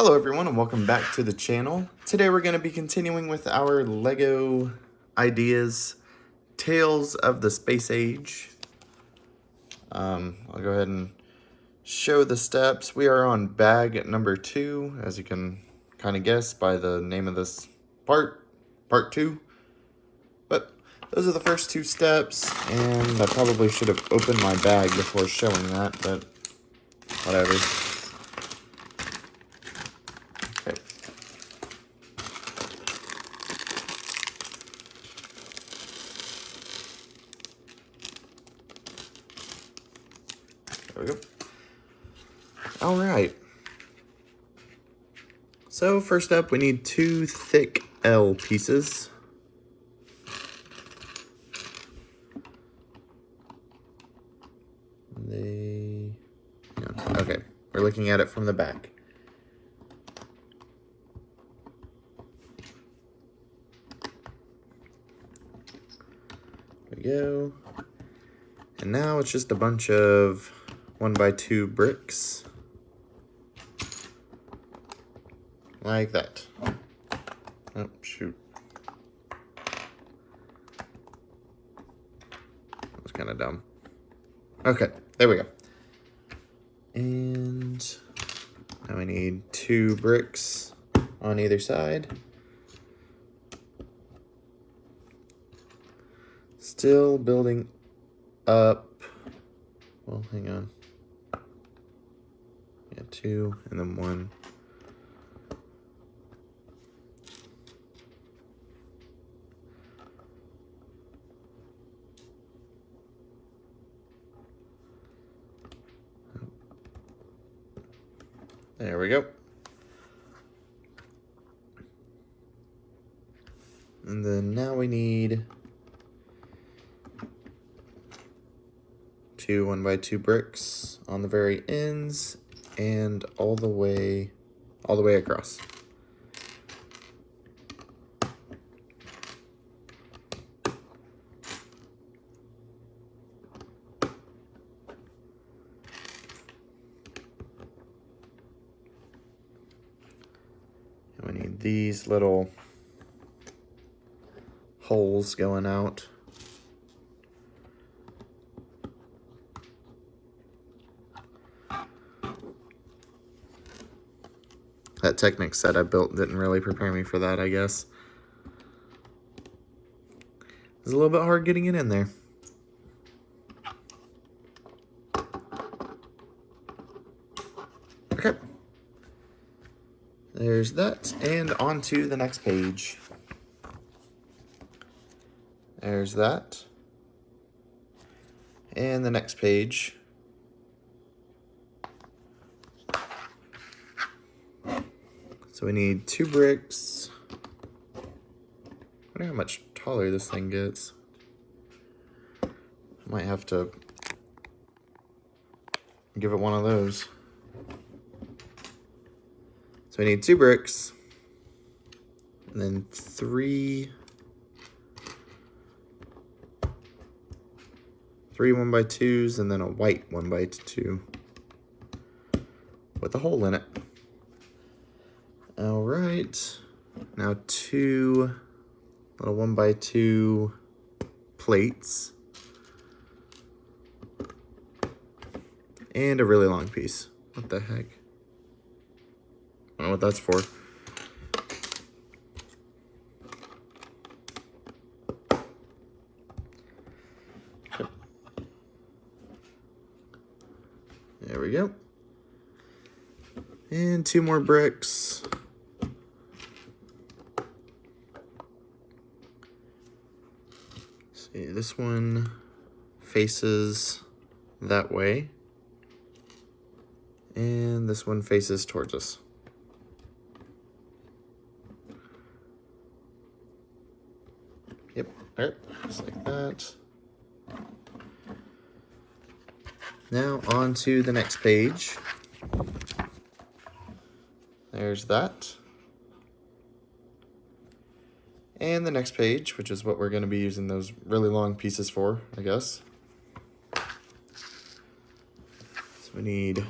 Hello everyone and welcome back to the channel. Today we're going to be continuing with our Lego ideas, Tales of the Space Age. I'll go ahead and show the steps. We are on bag number 2, as you can kind of guess by the name of this part 2. But those are the first 2 steps, and I probably should have opened my bag before showing that, but whatever. Okay. There we go. All right. So first up, we need 2 thick L pieces. Okay, we're looking at it from the back. There we go. And now it's just a bunch of 1x2 bricks. Like that. Oh, shoot. That was kind of dumb. Okay, there we go. And now we need 2 bricks on either side. Still building up. Well, hang on. Yeah, 2 and then 1. There we go. And then now we need 2 1x2 bricks on the very ends and all the way across. And we need these little holes going out. That Technic set I built didn't really prepare me for that, I guess. It's a little bit hard getting it in there. Okay. There's that, and on to the next page. There's that. And the next page. So we need 2 bricks. I wonder how much taller this thing gets. I might have to give it one of those. So we need 2 bricks. And then 3 1x2s, and then a white 1x2 with a hole in it. All right, now 2 little 1x2 plates and a really long piece. What the heck? I don't know what that's for. Okay. There we go. And 2 more bricks. See, this one faces that way. And this one faces towards us. Yep, all right, just like that. Now on to the next page. There's that. And the next page, which is what we're going to be using those really long pieces for, I guess. So we need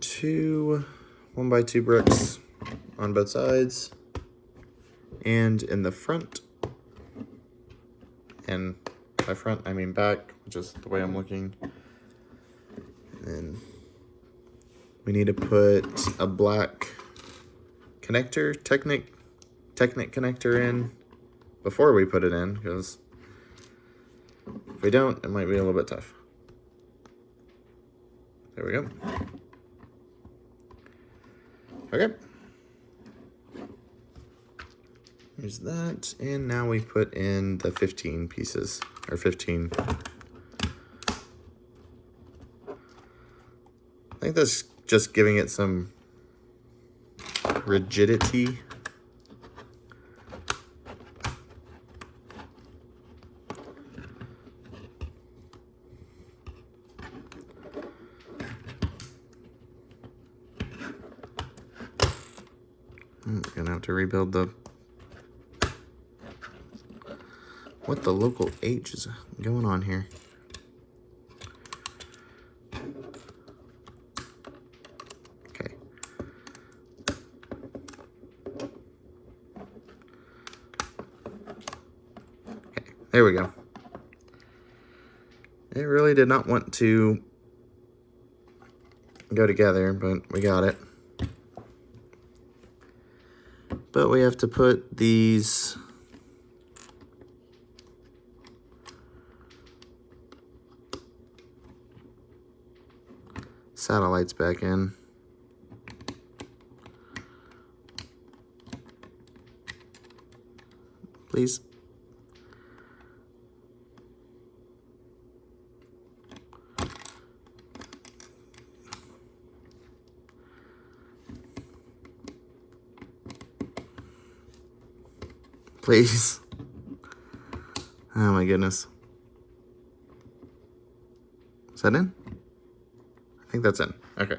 2 1x2 bricks on both sides and in the front. And by front, I mean back, just the way I'm looking. And then we need to put a black connector, Technic connector in before we put it in, because if we don't, it might be a little bit tough. There we go. Okay. There's that, and now we put in the 15 pieces, or 15. I think that's just giving it some rigidity. I'm gonna have to rebuild what the local H is going on here. Okay. Okay, there we go. It really did not want to go together, but we got it. But we have to put these satellites back in. Please. Please. Oh my goodness. Is that in? I think that's in. Okay.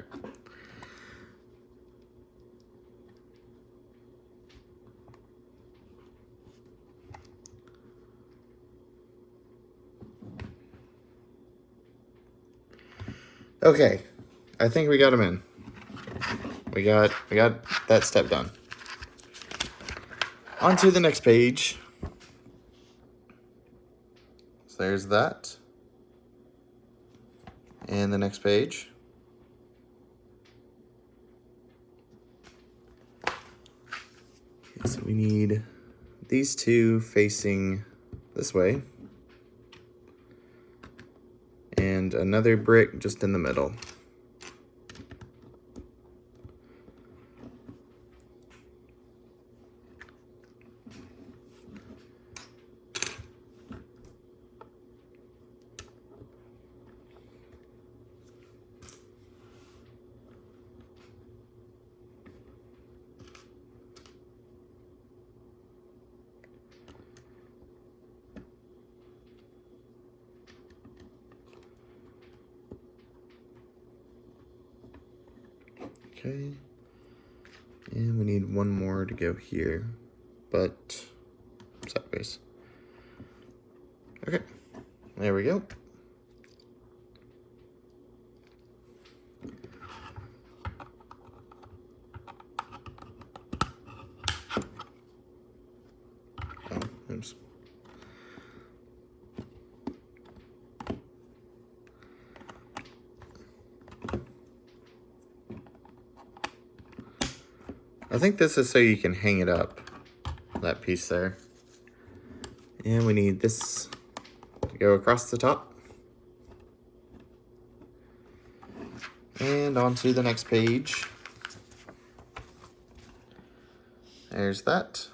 Okay. I think we got them in. We got that step done. On to the next page. So there's that. And the next page. Okay, so we need these two facing this way. And another brick just in the middle. Okay, and we need one more to go here, but sideways. Okay, there we go. Oh, oops. I think this is so you can hang it up, that piece there. And we need this to go across the top. And on to the next page. There's that.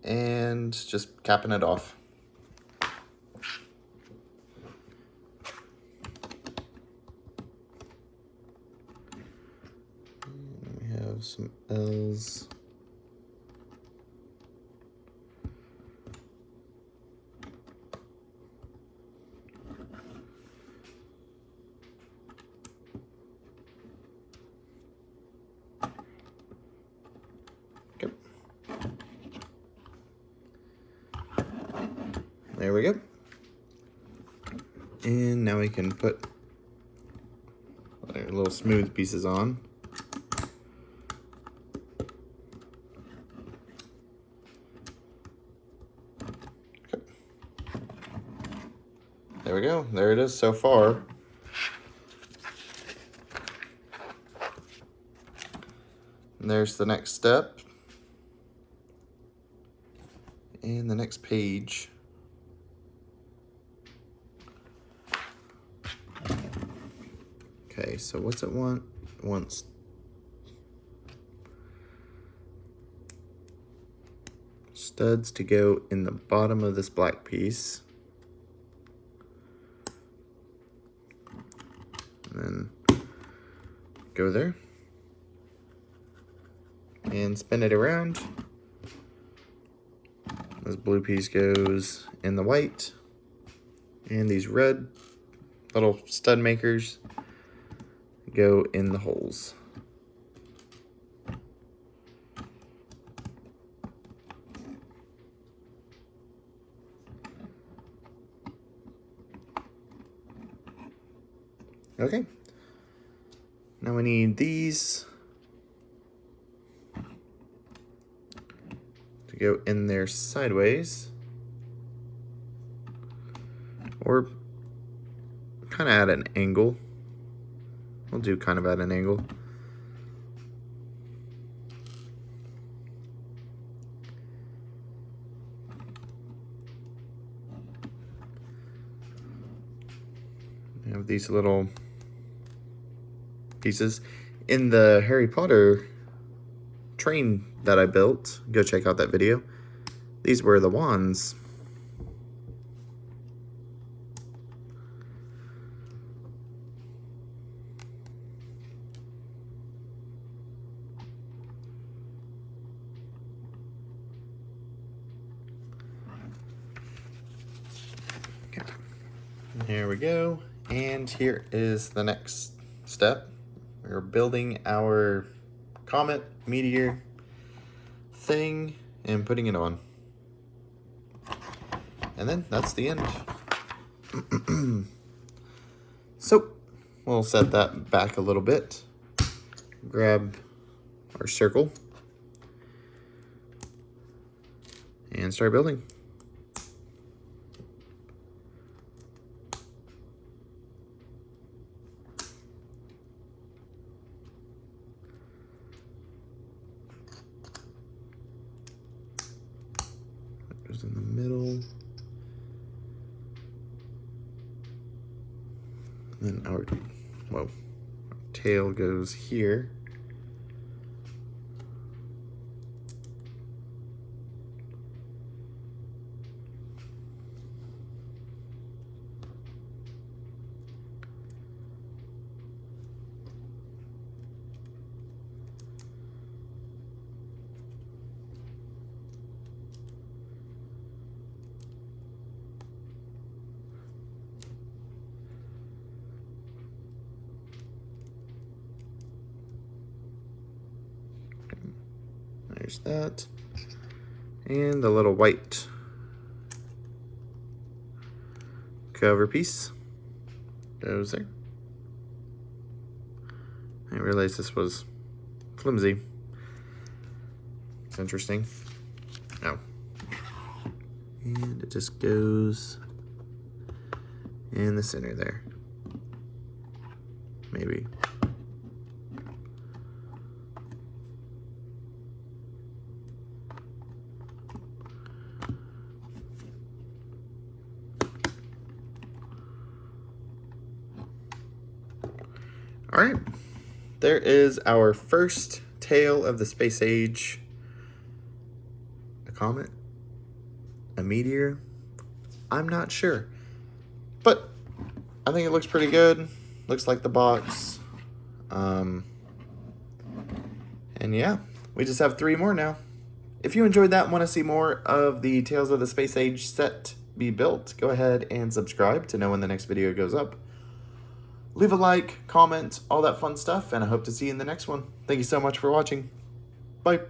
And just capping it off. And we have some L's. There we go. And now we can put their little smooth pieces on. There we go. There it is so far. And there's the next step. And the next page. Okay, so what's it want? It wants studs to go in the bottom of this black piece. And then go there. And spin it around. This blue piece goes in the white. And these red little stud makers go in the holes. Okay. Now we need these to go in there sideways, or kind of at an angle. We'll do kind of at an angle. We have these little pieces. In the Harry Potter train that I built, go check out that video. These were the wands. Okay. There we go. And here is the next step. We're building our comet meteor thing and putting it on. And then that's the end. So we'll set that back a little bit. Grab our circle and start building. Goes in the middle. And then our tail goes here. There's that. And the little white cover piece goes there. I realized this was flimsy. It's interesting. Oh. And it just goes in the center there. Maybe. All right, there is our first tail of the space age. A comet? A meteor? I'm not sure, but I think it looks pretty good. Looks like the box. And yeah, we just have 3 more now. If you enjoyed that and want to see more of the Tales of the Space Age set be built, go ahead and subscribe to know when the next video goes up. Leave a like, comment, all that fun stuff, and I hope to see you in the next one. Thank you so much for watching. Bye.